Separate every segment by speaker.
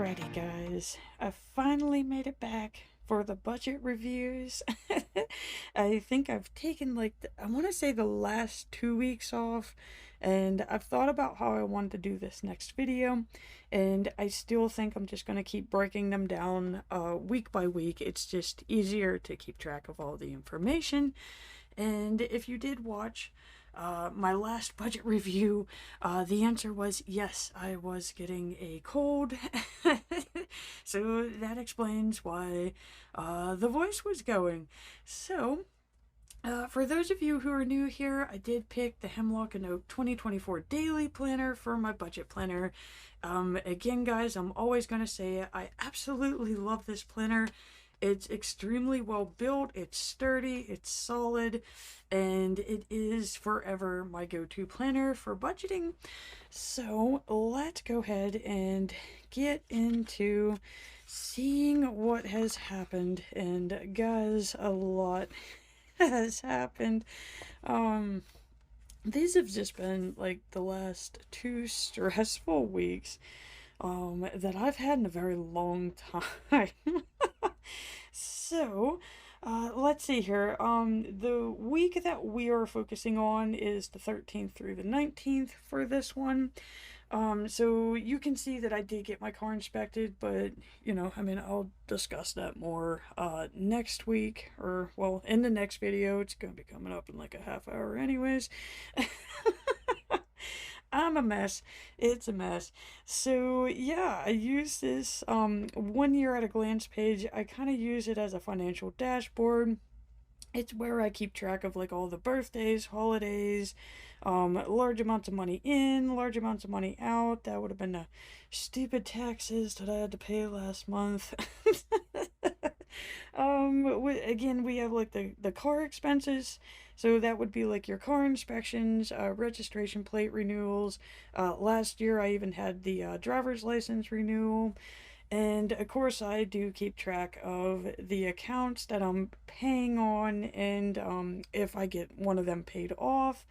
Speaker 1: Alrighty, guys. I finally made it back for the budget reviews. I think I've taken I want to say the last 2 weeks off, and I've thought about how I want to do this next video, and I still think I'm just going to keep breaking them down week by week. It's just easier to keep track of all the information. And if you did watch my last budget review, the answer was yes, I was getting a cold. So that explains why the voice was going. So, for those of you who are new here, I did pick the Hemlock and Oak 2024 Daily Planner for my budget planner. Again, guys, I'm always going to say it. I absolutely love this planner. It's extremely well built, it's sturdy, it's solid, and it is forever my go-to planner for budgeting. So let's go ahead and get into seeing what has happened. And guys, a lot has happened. These have just been like the last 2 stressful weeks that I've had in a very long time. So, let's see here. The week that we are focusing on is the 13th through the 19th for this one. So you can see that I did get my car inspected, but, I'll discuss that more, next week, or, well, in the next video. It's gonna be coming up in like a half hour anyways. I'm a mess. It's a mess. So yeah, I use this 1 year at a glance page. I kind of use it as a financial dashboard. It's where I keep track of like all the birthdays, holidays, large amounts of money in, large amounts of money out. That would have been the stupid taxes that I had to pay last month. Again, we have like the car expenses. So that would be like your car inspections, registration plate renewals. Last year I even had the driver's license renewal. And of course I do keep track of the accounts that I'm paying on, and if I get one of them paid off.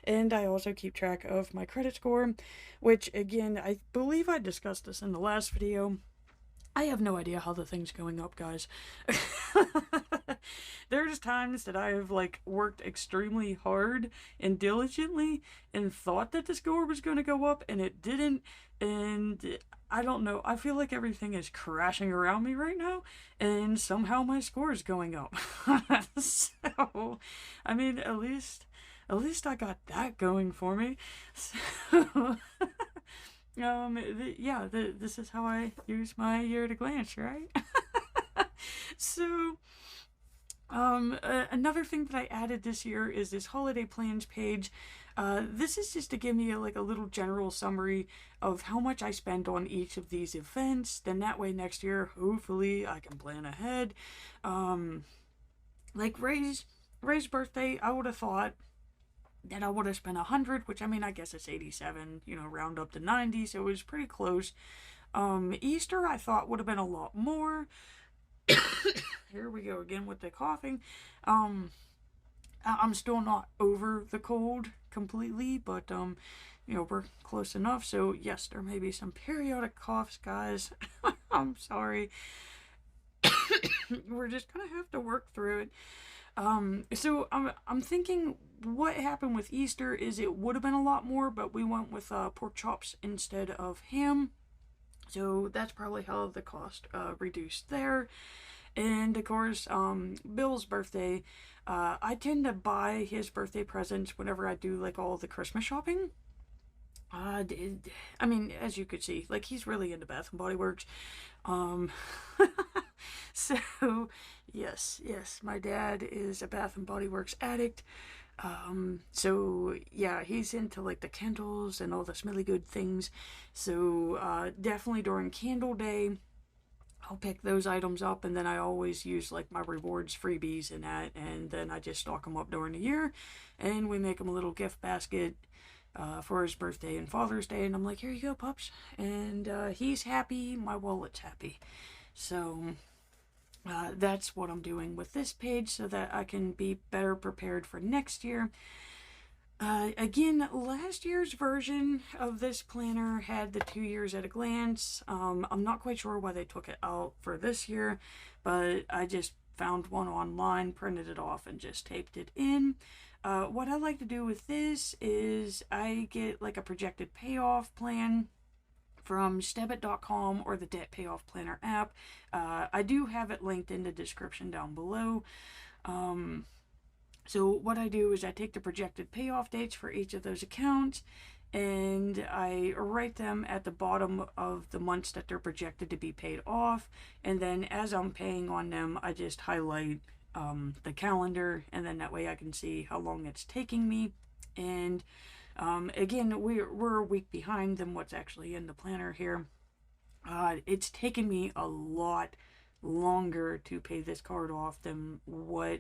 Speaker 1: And I also keep track of my credit score, which again, I believe I discussed this in the last video. I have no idea how the thing's going up, guys. There's times that I have like worked extremely hard and diligently and thought that the score was going to go up, and it didn't. And I don't know, I feel like everything is crashing around me right now, and somehow my score is going up. So, at least I got that going for me. So, this is how I use my year at a glance, right? So, another thing that I added this year is this holiday plans page. This is just to give me a little general summary of how much I spend on each of these events. Then that way next year, hopefully, I can plan ahead. Like Ray's birthday, I would have thought that I would have spent 100, which I guess it's 87, round up to 90, so it was pretty close. Easter I thought would have been a lot more. Here we go again with the coughing. I'm still not over the cold completely, but we're close enough. So yes, there may be some periodic coughs, guys. I'm sorry. We're just gonna have to work through it. So I'm thinking what happened with Easter is it would have been a lot more, but we went with pork chops instead of ham. So that's probably how the cost reduced there. And of course, Bill's birthday, I tend to buy his birthday presents whenever I do like all the Christmas shopping. As you could see, like he's really into Bath and Body Works. So yes, my dad is a Bath and Body Works addict. So yeah, he's into like the candles and all the smelly good things. So definitely during candle day, I'll pick those items up, and then I always use like my rewards freebies and that, and then I just stock them up during the year, and we make him a little gift basket for his birthday and Father's Day, and I'm like, here you go, pups. And he's happy, my wallet's happy. So that's what I'm doing with this page so that I can be better prepared for next year. Again, last year's version of this planner had the 2 years at a glance. I'm not quite sure why they took it out for this year, but I just found one online, printed it off, and just taped it in. What I like to do with this is I get like a projected payoff plan from Stebit.com or the Debt Payoff Planner app. I do have it linked in the description down below. So what I do is I take the projected payoff dates for each of those accounts and I write them at the bottom of the months that they're projected to be paid off. And then as I'm paying on them, I just highlight the calendar, and then that way I can see how long it's taking me. And again, we're a week behind than what's actually in the planner here. It's taken me a lot longer to pay this card off than what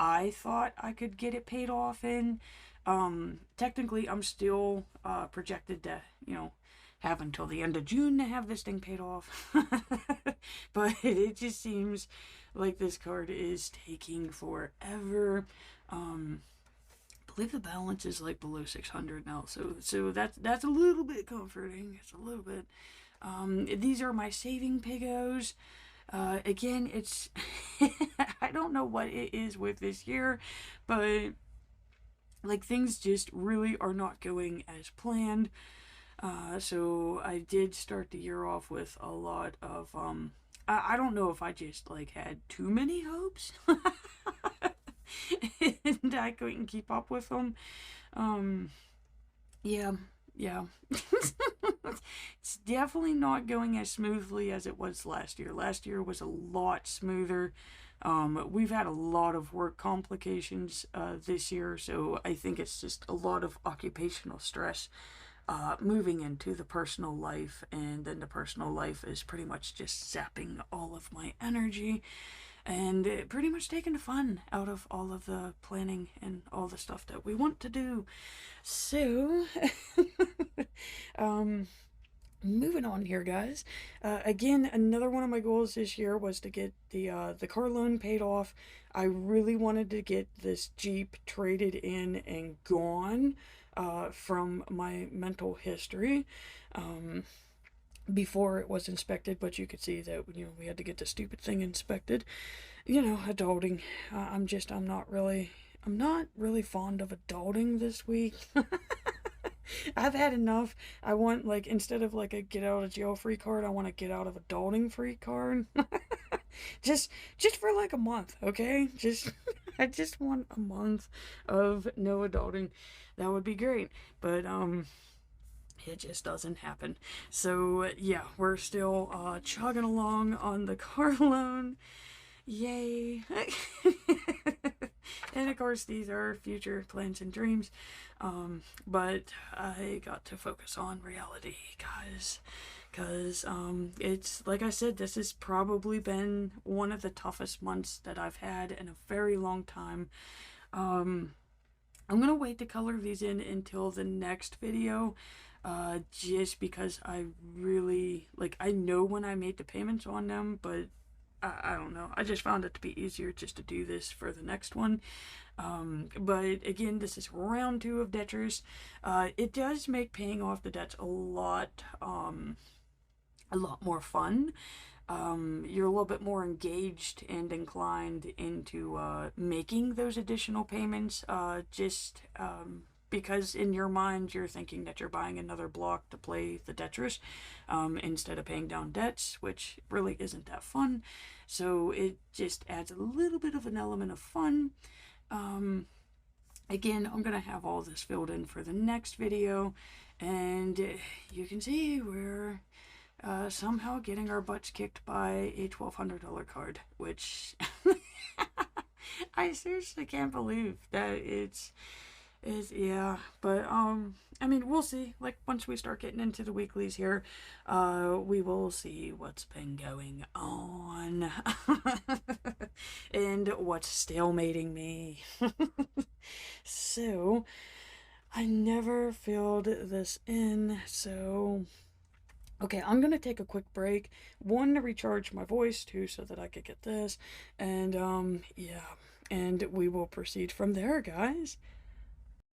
Speaker 1: I thought I could get it paid off in. Technically, I'm still projected to, have until the end of June to have this thing paid off. But it just seems like this card is taking forever. I believe the balance is like below 600 now, so that's a little bit comforting. It's a little bit. These are my saving pigos. Again, it's I don't know what it is with this year, but like things just really are not going as planned. So I did start the year off with a lot of I don't know if I just like had too many hopes and I couldn't keep up with them. Yeah. It's definitely not going as smoothly as it was last year. Last year was a lot smoother. We've had a lot of work complications this year, so I think it's just a lot of occupational stress moving into the personal life, and then the personal life is pretty much just zapping all of my energy and pretty much taking the fun out of all of the planning and all the stuff that we want to do. So, moving on here, guys. Again, another one of my goals this year was to get the car loan paid off. I really wanted to get this Jeep traded in and gone from my mental history before it was inspected, but you could see that we had to get the stupid thing inspected. Adulting. I'm not really fond of adulting this week. I've had enough. I want, like, instead of like a get out of jail free card, I want a get out of adulting free card. just for like a month, okay? I just want a month of no adulting. That would be great. But it just doesn't happen. So yeah, we're still chugging along on the car loan. Yay. And of course, these are future plans and dreams. But I got to focus on reality, guys. Because it's, like I said, this has probably been one of the toughest months that I've had in a very long time. I'm going to wait to color these in until the next video. Just because I really, I know when I made the payments on them, but I don't know. I just found it to be easier just to do this for the next one. But again, this is round 2 of Debtors. It does make paying off the debts a lot more fun. You're a little bit more engaged and inclined into making those additional payments, because in your mind you're thinking that you're buying another block to play the Debtors instead of paying down debts, which really isn't that fun. So it just adds a little bit of an element of fun. Again, I'm gonna have all this filled in for the next video, and you can see we're somehow getting our butts kicked by a $1,200 card, which I seriously can't believe that it's yeah. But I mean, we'll see. Like, once we start getting into the weeklies here, we will see what's been going on and what's stalemating me. So I never filled this in, so okay, I'm gonna take a quick break. One, to recharge my voice, two, so that I could get this, and yeah, and we will proceed from there, guys.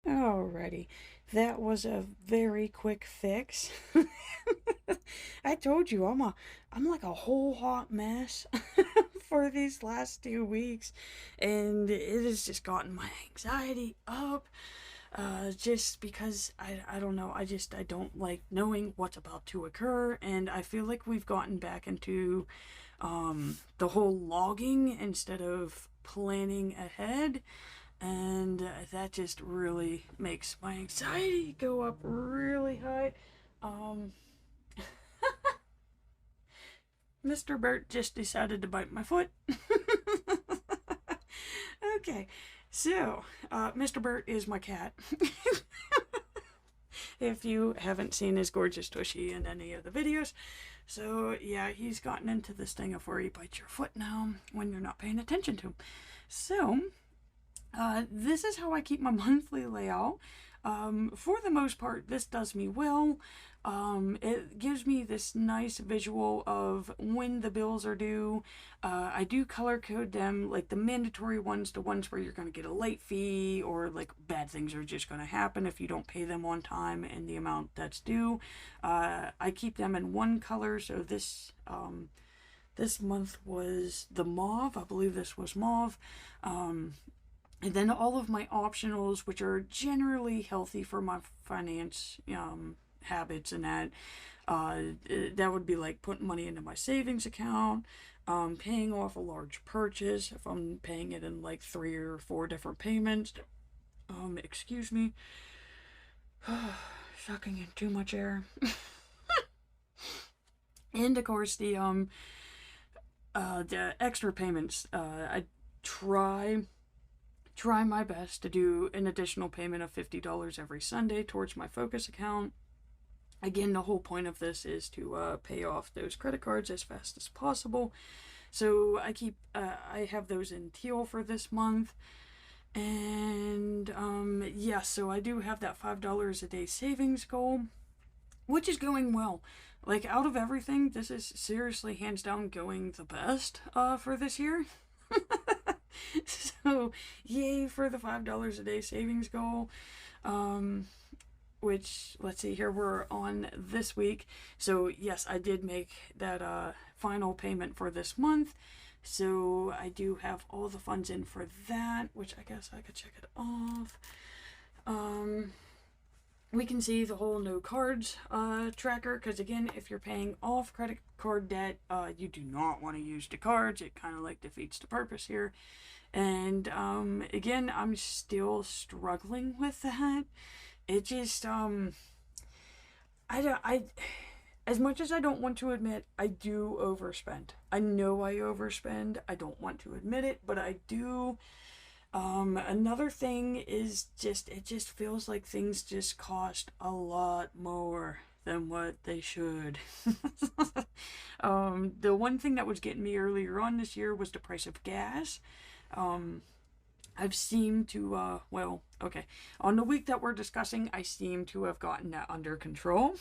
Speaker 1: Alrighty, that was a very quick fix. I told you I'm like a whole hot mess for these last 2 weeks, and it has just gotten my anxiety up. Just because I don't know, I don't like knowing what's about to occur, and I feel like we've gotten back into the whole logging instead of planning ahead, and that just really makes my anxiety go up really high. Um, Mr. Burt just decided to bite my foot. Okay, so Mr. Burt is my cat. If you haven't seen his gorgeous tushy in any of the videos. So yeah, he's gotten into this thing of where he bites your foot now when you're not paying attention to him. So this is how I keep my monthly layout. For the most part, this does me well. It gives me this nice visual of when the bills are due. I do color code them, like the mandatory ones to ones where you're going to get a late fee, or like bad things are just going to happen if you don't pay them on time in the amount that's due. I keep them in one color, so this month was the mauve. I believe this was mauve. And then all of my optionals, which are generally healthy for my finance habits, and that would be like putting money into my savings account, paying off a large purchase if I'm paying it in like 3 or 4 different payments. Excuse me. Sucking in too much air. And of course the extra payments. I try my best to do an additional payment of $50 every Sunday towards my Focus account. Again, the whole point of this is to pay off those credit cards as fast as possible. So I have those in teal for this month. And yeah, so I do have that $5 a day savings goal, which is going well. Like, out of everything, this is seriously hands down going the best for this year. So yay for the $5 a day savings goal. Which, let's see here, we're on this week. So yes, I did make that final payment for this month. So I do have all the funds in for that, which I guess I could check it off. We can see the whole no cards tracker, because again, if you're paying off credit card debt, you do not want to use the cards. It kind of like defeats the purpose here. And again, I'm still struggling with that. It just as much as I don't want to admit, I do overspend. I know I overspend. I don't want to admit it, but I do. Another thing is it just feels like things just cost a lot more than what they should. The one thing that was getting me earlier on this year was the price of gas. I've seemed to, well, okay. On the week that we're discussing, I seem to have gotten that under control.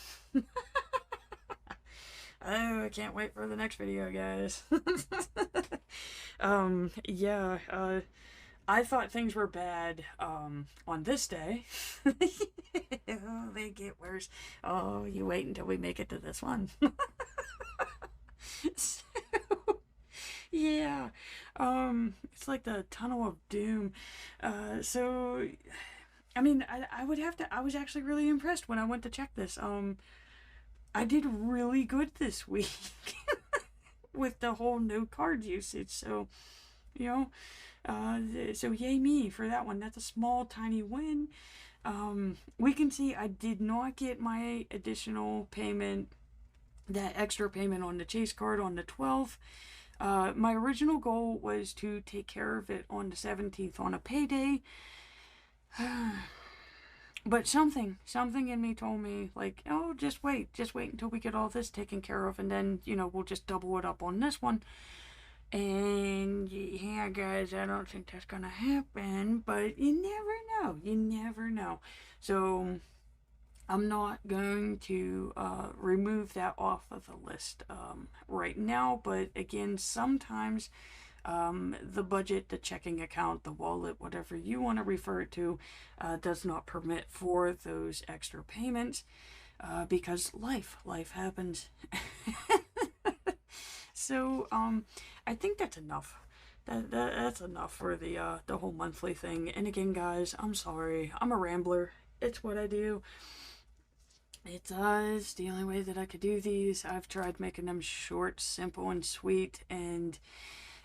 Speaker 1: Oh, I can't wait for the next video, guys. Yeah, I thought things were bad, on this day. Oh, they get worse. Oh, you wait until we make it to this one. So, yeah, it's like the tunnel of doom. So, I mean, I was actually really impressed when I went to check this. I did really good this week with the whole no card usage. So, you know, so yay me for that one. That's a small, tiny win. We can see I did not get my additional payment, that extra payment on the Chase card on the 12th. My original goal was to take care of it on the 17th on a payday. But something in me told me, like, oh, just wait until we get all this taken care of, and then, you know, we'll just double it up on this one. And yeah, guys, I don't think that's gonna happen, but you never know. So I'm not going to remove that off of the list right now, but again, sometimes The budget, the checking account, the wallet, whatever you want to refer it to, does not permit for those extra payments because life happens. So I think that's enough. That's enough for the whole monthly thing. And again, guys, I'm sorry. I'm a rambler. It's what I do. It's the only way that I could do these. I've tried making them short, simple, and sweet, and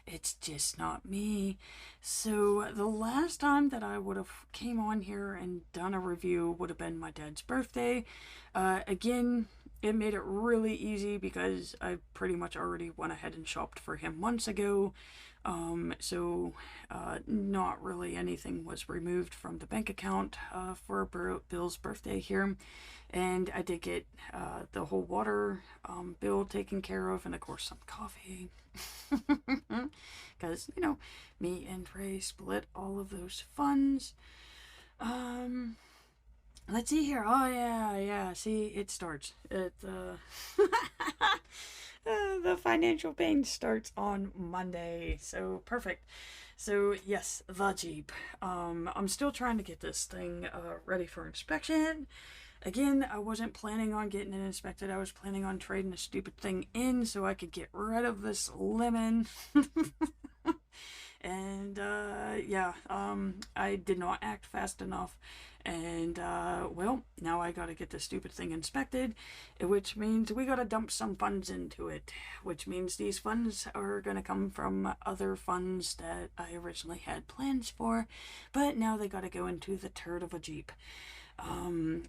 Speaker 1: it's just not me. So the last time that I would have came on here and done a review would have been my dad's birthday. Again, it made it really easy because I pretty much already went ahead and shopped for him months ago. So not really anything was removed from the bank account for Bill's birthday here. And I did get the whole water bill taken care of, and of course some coffee. Because, you know, me and Ray split all of those funds. Let's see here. Oh, yeah. See, it starts. The financial pain starts on Monday. So, perfect. So, yes, the Jeep. I'm still trying to get this thing ready for inspection. Again, I wasn't planning on getting it inspected. I was planning on trading the stupid thing in so I could get rid of this lemon. And, yeah, I did not act fast enough. And, well, now I gotta get this stupid thing inspected, which means we gotta dump some funds into it, which means these funds are gonna come from other funds that I originally had plans for, but now they gotta go into the turd of a Jeep.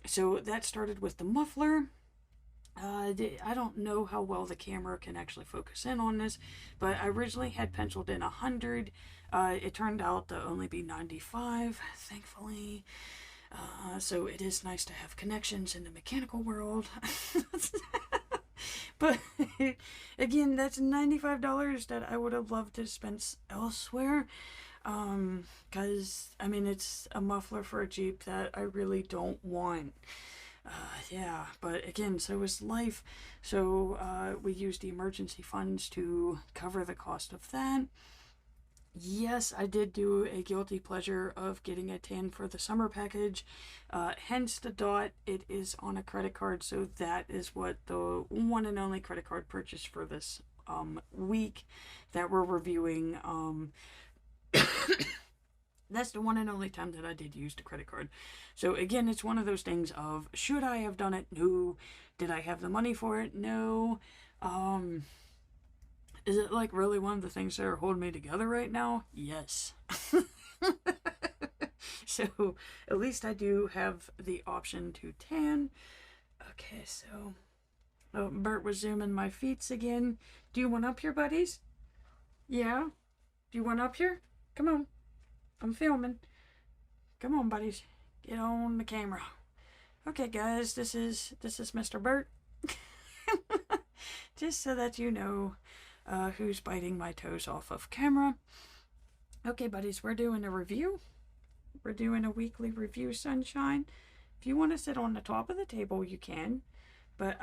Speaker 1: So that started with the muffler. I don't know how well the camera can actually focus in on this, but I originally had penciled in 100. It turned out to only be 95, thankfully. So it is nice to have connections in the mechanical world. But again, that's $95 that I would have loved to spend elsewhere. Cause I mean, it's a muffler for a Jeep that I really don't want. Yeah, but again, so is life. So, we used the emergency funds to cover the cost of that. Yes, I did do a guilty pleasure of getting a tan for the summer package. Hence the dot. It is on a credit card, so that is what the one and only credit card purchase for this week that we're reviewing. That's the one and only time that I did use the credit card. So again, it's one of those things of, should I have done it? No. Did I have the money for it? No. Is it like really one of the things that are holding me together right now? Yes. So at least I do have the option to tan. Okay, so Bert was zooming my feet again. Do you want up here, buddies? Yeah? Do you want up here? Come on. I'm filming. Come on, buddies. Get on the camera. Okay, guys, this is Mr. Bert. Just so that you know who's biting my toes off of camera. Okay, buddies, we're doing a review. We're doing a weekly review, sunshine. If you want to sit on the top of the table, you can. But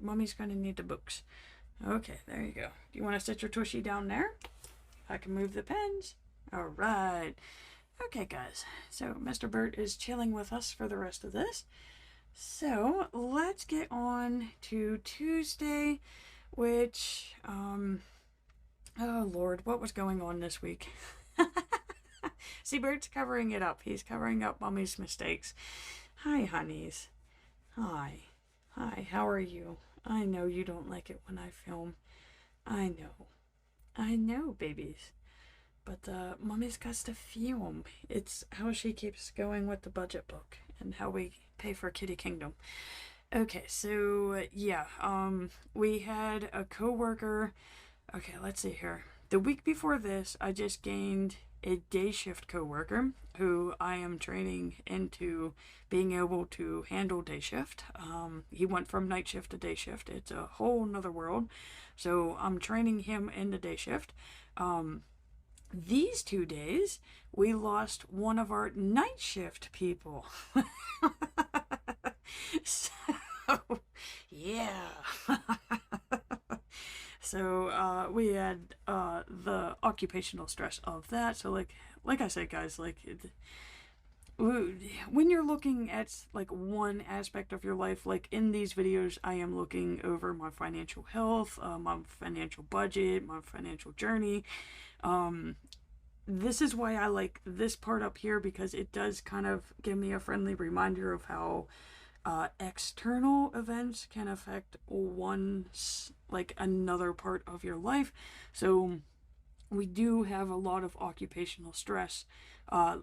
Speaker 1: Mommy's gonna need the books. Okay, there you go. Do you want to sit your tushy down there? I can move the pens. All right. Okay, guys. So Mr. Bert is chilling with us for the rest of this. So let's get on to Tuesday, which, oh Lord, what was going on this week? See, Bert's covering it up. He's covering up Mommy's mistakes. Hi, honeys. Hi. Hi, how are you? I know you don't like it when I film. I know. I know, babies. But Mommy's got to film. It's how she keeps going with the budget book and how we pay for Kitty Kingdom. Okay, so yeah, we had a coworker. Okay, let's see here. The week before this, I just gained a day shift coworker who I am training into being able to handle day shift. He went from night shift to day shift. It's a whole nother world. So I'm training him in the day shift. These 2 days, we lost one of our night shift people. So, yeah. So, we had the occupational stress of that. So like I said, guys, when you're looking at like one aspect of your life, like in these videos I am looking over my financial health, my financial budget, my financial journey. This is why I like this part up here, because it does kind of give me a friendly reminder of how external events can affect another part of your life. So we do have a lot of occupational stress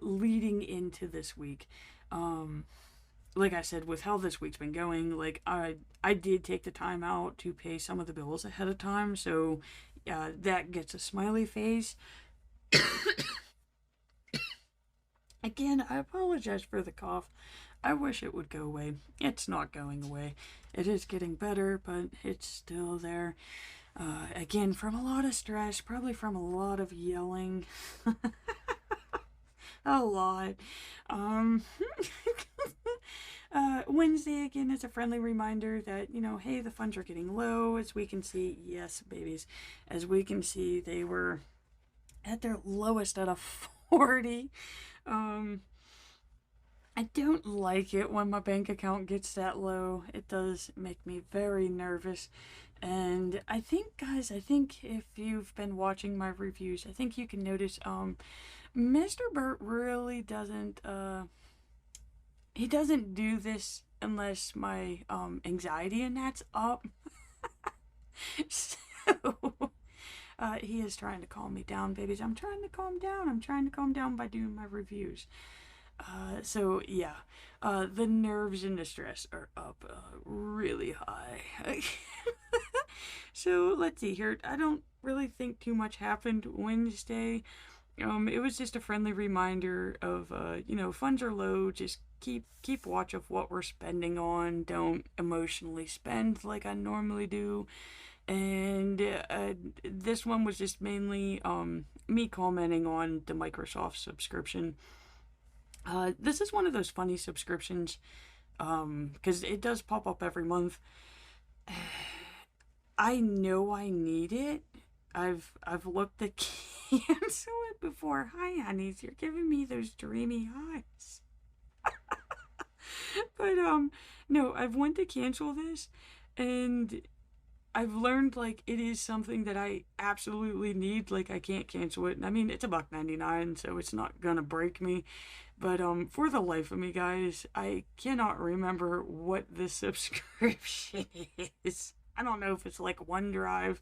Speaker 1: leading into this week. Like I said, with how this week's been going, like I did take the time out to pay some of the bills ahead of time, so that gets a smiley face. Again, I apologize for the cough. I wish it would go away. It's not going away. It is getting better, but it's still there. Again, from a lot of stress, probably from a lot of yelling. A lot. Wednesday, again, is a friendly reminder that, hey, the funds are getting low. As we can see, yes, babies, as we can see, they were at their lowest at a 40. I don't like it when my bank account gets that low. It does make me very nervous. And I think, guys, if you've been watching my reviews, I think you can notice, Mr. Burt really doesn't, he doesn't do this unless my, anxiety and that's up. So, he is trying to calm me down, babies. I'm trying to calm down. I'm trying to calm down by doing my reviews. So yeah, the nerves and the stress are up really high. So let's see here. I don't really think too much happened Wednesday. It was just a friendly reminder of, funds are low. Just keep watch of what we're spending on. Don't emotionally spend like I normally do. And this one was just mainly me commenting on the Microsoft subscription. This is one of those funny subscriptions, because it does pop up every month. I know I need it. I've looked to cancel it before. Hi, honeys, you're giving me those dreamy eyes. But no, I've went to cancel this, and I've learned like it is something that I absolutely need. Like I can't cancel it. I mean, it's $1.99, so it's not gonna break me. But for the life of me, guys, I cannot remember what this subscription is. I don't know if it's like OneDrive.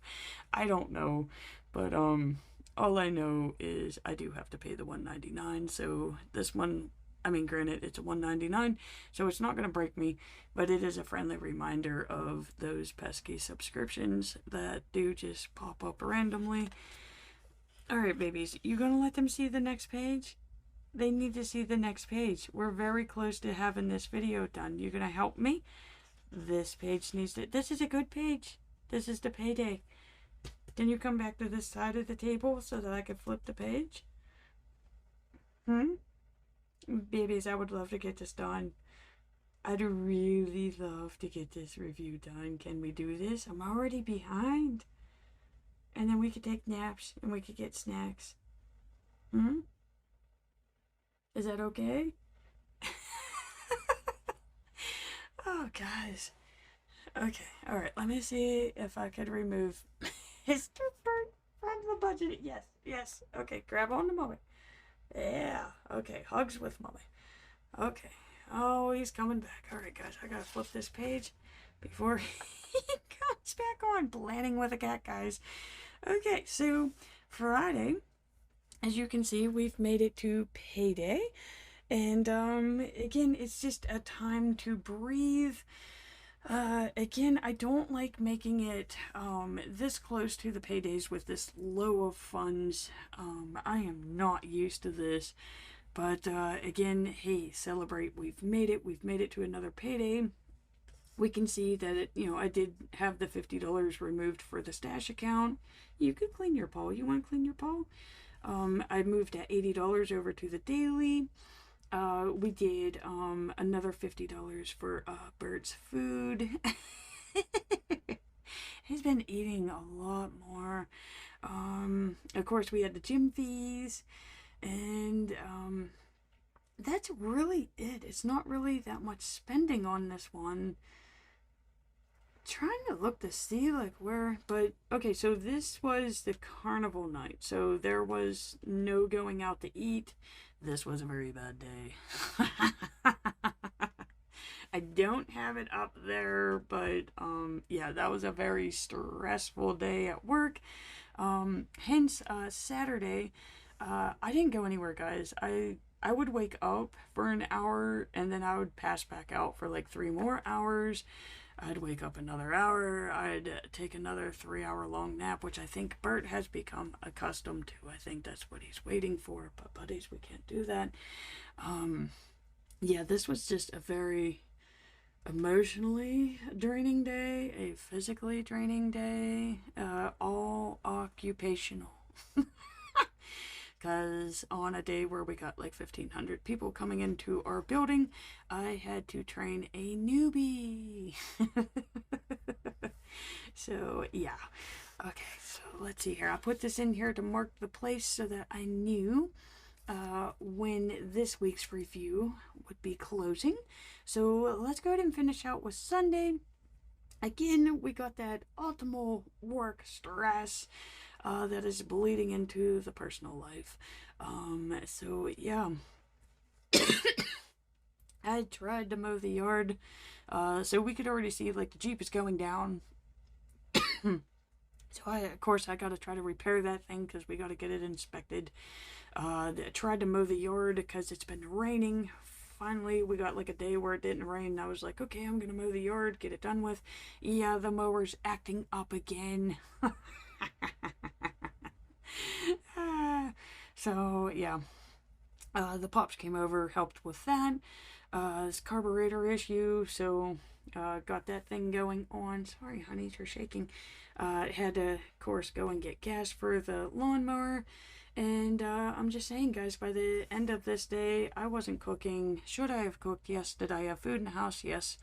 Speaker 1: I don't know. But all I know is I do have to pay the $1.99. So this one, I mean, granted, it's a $1.99, so it's not going to break me, but it is a friendly reminder of those pesky subscriptions that do just pop up randomly. Alright, babies, you going to let them see the next page? They need to see the next page. We're very close to having this video done. You going to help me? This page needs to... This is a good page. This is the payday. Can you come back to this side of the table so that I can flip the page? Babies, I would love to get this done. I'd really love to get this review done. Can we do this? I'm already behind. And then we could take naps and we could get snacks. Is that okay? Oh, guys. Okay, alright. Let me see if I could remove Mr. Burt from the budget. Yes. Okay, grab on to Mommy. Yeah, okay. Hugs with Mommy. Okay. Oh, he's coming back. Alright, guys. I gotta flip this page before he comes back on. Planning with a cat, guys. Okay, so Friday, as you can see, we've made it to payday. And, again, it's just a time to breathe. Again, I don't like making it, this close to the paydays with this low of funds. I am not used to this. But, again, hey, celebrate. We've made it to another payday. We can see that, I did have the $50 removed for the stash account. You could clean your paw. You want to clean your paw? I moved that $80 over to the daily. We did another $50 for Bird's food. He's been eating a lot more. Of course, we had the gym fees, and that's really it. It's not really that much spending on this one. Trying to look to see like where, but okay, so this was the carnival night, so there was no going out to eat. This was a very bad day. I don't have it up there, but yeah, that was a very stressful day at work. Hence Saturday, I didn't go anywhere, guys. I would wake up for an hour and then I would pass back out for like 3 more hours. I'd wake up another hour. I'd take another 3 hour long nap, which I think Bert has become accustomed to. I think that's what he's waiting for. But buddies, we can't do that. Yeah, this was just a very emotionally draining day, a physically draining day, all occupational. Because on a day where we got like 1,500 people coming into our building, I had to train a newbie. So, yeah. Okay, so let's see here. I'll put this in here to mark the place so that I knew when this week's review would be closing. So let's go ahead and finish out with Sunday. Again, we got that optimal work stress that is bleeding into the personal life. So yeah, I tried to mow the yard, so we could already see like the Jeep is going down. So of course, I gotta try to repair that thing because we gotta get it inspected. I tried to mow the yard because it's been raining. Finally, we got like a day where it didn't rain. And I was like, okay, I'm gonna mow the yard, get it done with. Yeah, the mower's acting up again. So yeah, the pops came over, helped with that. This carburetor issue, so got that thing going on. Sorry, honey, you're shaking. Had to, of course, go and get gas for the lawnmower. And I'm just saying, guys, by the end of this day, I wasn't cooking. Should I have cooked? Yes. Did I have food in the house? Yes.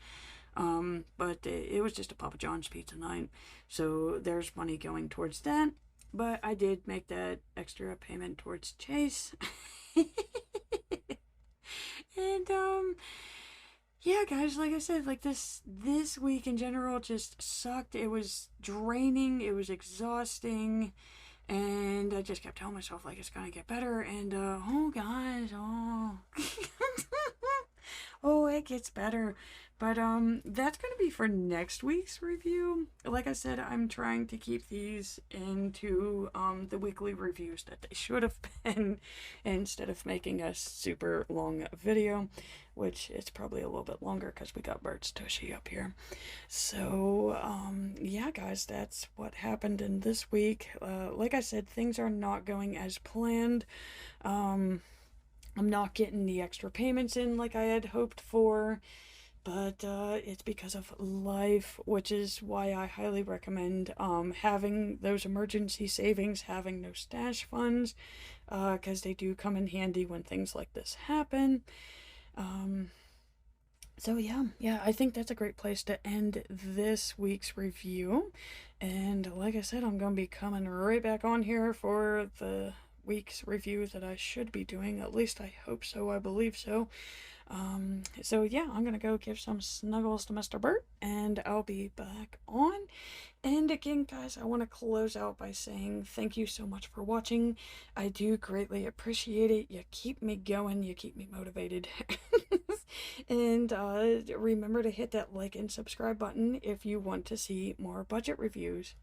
Speaker 1: But it was just a Papa John's pizza night. So there's money going towards that. But I did make that extra payment towards Chase. And yeah, guys, like I said, like this week in general just sucked. It was draining, it was exhausting, and I just kept telling myself like it's gonna get better. And oh guys, oh oh, it gets better. But that's gonna be for next week's review. Like I said, I'm trying to keep these into the weekly reviews that they should have been, instead of making a super long video, which it's probably a little bit longer because we got Bert's tushy up here. So yeah, guys, that's what happened in this week. Like I said, things are not going as planned. I'm not getting the extra payments in like I had hoped for, but it's because of life, which is why I highly recommend having those emergency savings, having those stash funds, because they do come in handy when things like this happen. So yeah, I think that's a great place to end this week's review. And like I said, I'm going to be coming right back on here for the week's review that I should be doing. At least I hope so, I believe so. So yeah, I'm gonna go give some snuggles to Mr. Bert, and I'll be back on. And again, guys, I want to close out by saying thank you so much for watching. I do greatly appreciate it. You keep me going, you keep me motivated. And remember to hit that like and subscribe button if you want to see more budget reviews.